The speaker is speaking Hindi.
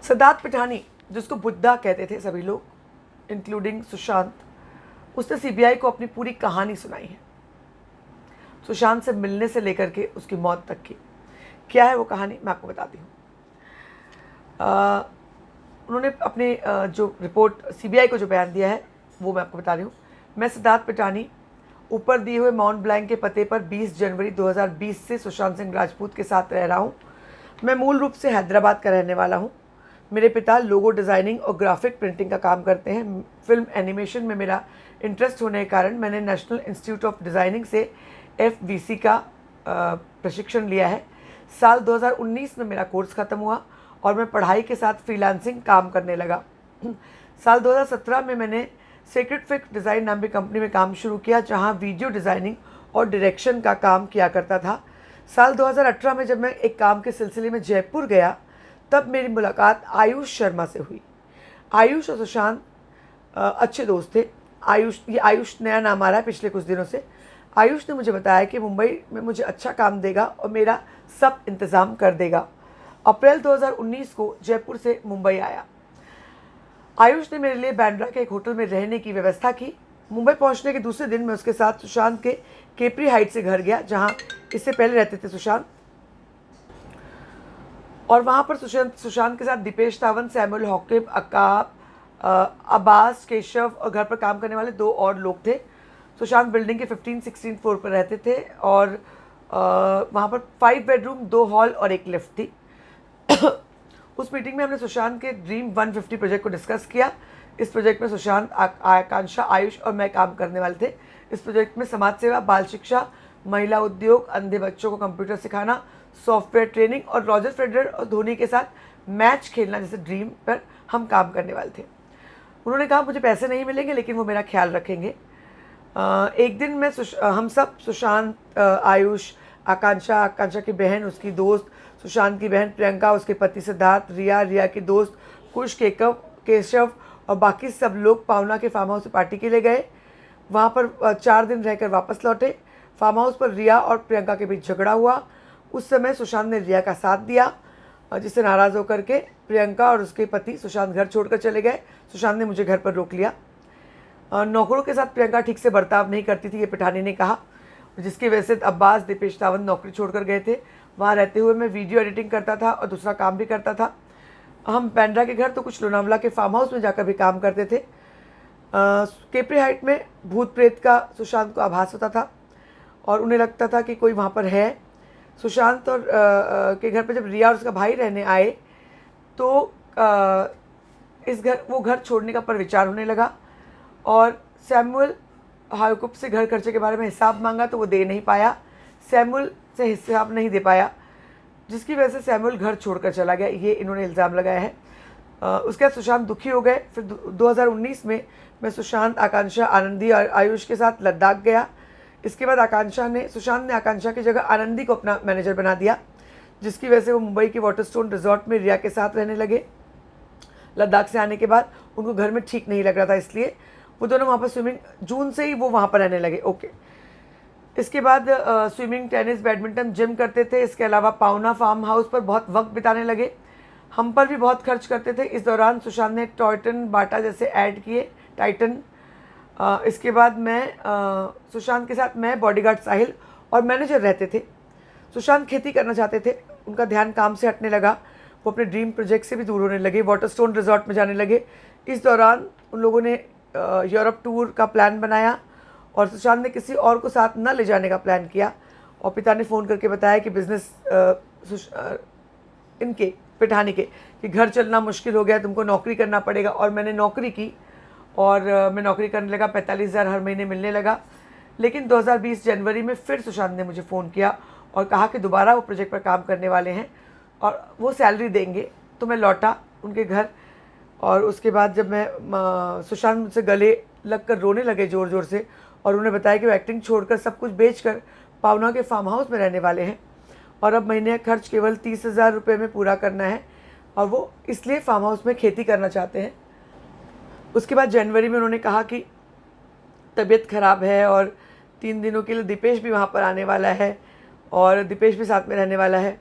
सिद्धार्थ पिठानी, जिसको बुड्ढा कहते थे सभी लोग इंक्लूडिंग सुशांत, उसने सीबीआई को अपनी पूरी कहानी सुनाई है, सुशांत से मिलने से लेकर के उसकी मौत तक की। क्या है वो कहानी, मैं आपको बताती हूँ। उन्होंने अपने जो रिपोर्ट सीबीआई को जो बयान दिया है वो मैं आपको बता रही हूँ। मैं सिद्धार्थ पिठानी ऊपर दिए हुए माउंट ब्लैंक के पते पर 20 जनवरी 2020 से सुशांत सिंह राजपूत के साथ रह रहा हूँ। मैं मूल रूप से हैदराबाद का रहने वाला हूँ। मेरे पिता लोगो डिज़ाइनिंग और ग्राफिक प्रिंटिंग का काम करते हैं। फिल्म एनिमेशन में मेरा इंटरेस्ट होने के कारण मैंने नेशनल इंस्टीट्यूट ऑफ डिज़ाइनिंग से FVC का प्रशिक्षण लिया है। साल 2019 में मेरा कोर्स ख़त्म हुआ और मैं पढ़ाई के साथ फ्रीलांसिंग काम करने लगा। साल 2017 में मैंने सेक्रेट फिक डिज़ाइन नाम की कंपनी में काम शुरू किया, जहां वीडियो डिज़ाइनिंग और डायरेक्शन का काम किया करता था। साल 2018 में जब मैं एक काम के सिलसिले में जयपुर गया, तब मेरी मुलाकात आयुष शर्मा से हुई। आयुष और सुशांत अच्छे दोस्त थे। आयुष नया नाम आ रहा है पिछले कुछ दिनों से। आयुष ने मुझे बताया कि मुंबई में मुझे अच्छा काम देगा और मेरा सब इंतज़ाम कर देगा। अप्रैल 2019 को जयपुर से मुंबई आया। आयुष ने मेरे लिए बांद्रा के एक होटल में रहने की व्यवस्था की। मुंबई पहुंचने के दूसरे दिन मैं उसके साथ सुशांत के केपरी हाइट से घर गया, जहां इससे पहले रहते थे सुशांत। और वहां पर सुशांत के साथ दीपेश तावंत, सैमुअल हॉकिब, अकाब, अब्बास, केशव और घर पर काम करने वाले 2 और लोग थे। सुशांत बिल्डिंग के 15-16 फ्लोर पर रहते थे और वहाँ पर 5 बेडरूम, 2 हॉल और 1 लिफ्ट थी। उस मीटिंग में हमने सुशांत के ड्रीम 150 प्रोजेक्ट को डिस्कस किया। इस प्रोजेक्ट में सुशांत, आकांक्षा, आयुष और मैं काम करने वाले थे। इस प्रोजेक्ट में समाज सेवा, बाल शिक्षा, महिला उद्योग, अंधे बच्चों को कंप्यूटर सिखाना, सॉफ्टवेयर ट्रेनिंग और रॉजर फेडरर और धोनी के साथ मैच खेलना जैसे ड्रीम पर हम काम करने वाले थे। उन्होंने कहा मुझे पैसे नहीं मिलेंगे लेकिन वो मेरा ख्याल रखेंगे। एक दिन मैं हम सब सुशांत, आयुष, आकांक्षा की बहन, उसकी दोस्त, सुशांत की बहन प्रियंका, उसके पति सिद्धार्थ, रिया की दोस्त कुश, केशव और बाकी सब लोग पावना के फार्म हाउस से पार्टी के लिए गए। वहाँ पर 4 दिन रहकर वापस लौटे। फार्म हाउस पर रिया और प्रियंका के बीच झगड़ा हुआ। उस समय सुशांत ने रिया का साथ दिया, जिससे नाराज़ होकर के प्रियंका और उसके पति सुशांत घर छोड़कर चले गए। सुशांत ने मुझे घर पर रोक लिया। नौकरों के साथ प्रियंका ठीक से बर्ताव नहीं करती थी, ये पिठानी ने कहा, जिसकी वजह से अब्बास, दीपेश तावंत नौकरी छोड़कर गए थे। वहाँ रहते हुए मैं वीडियो एडिटिंग करता था और दूसरा काम भी करता था। हम बांद्रा के घर तो कुछ लोनावला के फार्म हाउस में जाकर भी काम करते थे। केपरी हाइट में भूत प्रेत का सुशांत को आभास होता था और उन्हें लगता था कि कोई वहाँ पर है। सुशांत और के घर पर जब रिया और उसका भाई रहने आए तो वो घर छोड़ने का पर विचार होने लगा और सैमुअल हाकुब से घर खर्चे के बारे में हिसाब मांगा तो वो दे नहीं पाया। सैमुअल से हिसाब नहीं दे पाया, जिसकी वजह से सैमुअल घर छोड़कर चला गया, ये इन्होंने इल्ज़ाम लगाया है। उसके बाद सुशांत दुखी हो गए। फिर 2019 में मैं सुशांत, आकांक्षा, आनंदी और आयुष के साथ लद्दाख गया। इसके बाद सुशांत ने आकांक्षा की जगह आनंदी को अपना मैनेजर बना दिया, जिसकी वजह से वो मुंबई के वाटरस्टोन रिजॉर्ट में रिया के साथ रहने लगे। लद्दाख से आने के बाद उनको घर में ठीक नहीं लग रहा था, इसलिए वो दोनों वहाँ पर जून से ही वो वहाँ पर रहने लगे। ओके। इसके बाद स्विमिंग, टेनिस, बैडमिंटन, जिम करते थे। इसके अलावा पावना फार्म हाउस पर बहुत वक्त बिताने लगे। हम पर भी बहुत खर्च करते थे। इस दौरान सुशांत ने टॉयटन, बाटा जैसे ऐड किए, टाइटन। इसके बाद सुशांत के साथ मैं, बॉडीगार्ड साहिल और मैनेजर रहते थे। सुशांत खेती करना चाहते थे, उनका ध्यान काम से हटने लगा। वो अपने ड्रीम प्रोजेक्ट से भी दूर होने लगे, वाटरस्टोन रिजॉर्ट में जाने लगे। इस दौरान उन लोगों ने यूरोप टूर का प्लान बनाया और सुशांत ने किसी और को साथ न ले जाने का प्लान किया और पिता ने फ़ोन करके बताया कि बिज़नेस इनके पिठानी के कि घर चलना मुश्किल हो गया, तुमको नौकरी करना पड़ेगा। और मैंने नौकरी की और मैं नौकरी करने लगा, 45,000 हर महीने मिलने लगा। लेकिन 2020 जनवरी में फिर सुशांत ने मुझे फ़ोन किया और कहा कि दोबारा वो प्रोजेक्ट पर काम करने वाले हैं और वो सैलरी देंगे। तो मैं लौटा उनके घर और उसके बाद जब मैं सुशांत मुझसे गले लगकर रोने लगे ज़ोर ज़ोर से और उन्हें बताया कि वो एक्टिंग छोड़कर सब कुछ बेचकर पावना के फार्म हाउस में रहने वाले हैं और अब महीने का खर्च केवल 30,000 रुपये में पूरा करना है और वो इसलिए फार्म हाउस में खेती करना चाहते हैं। उसके बाद जनवरी में उन्होंने कहा कि तबीयत ख़राब है और 3 दिनों के लिए दीपेश भी वहाँ पर आने वाला है और दीपेश भी साथ में रहने वाला है।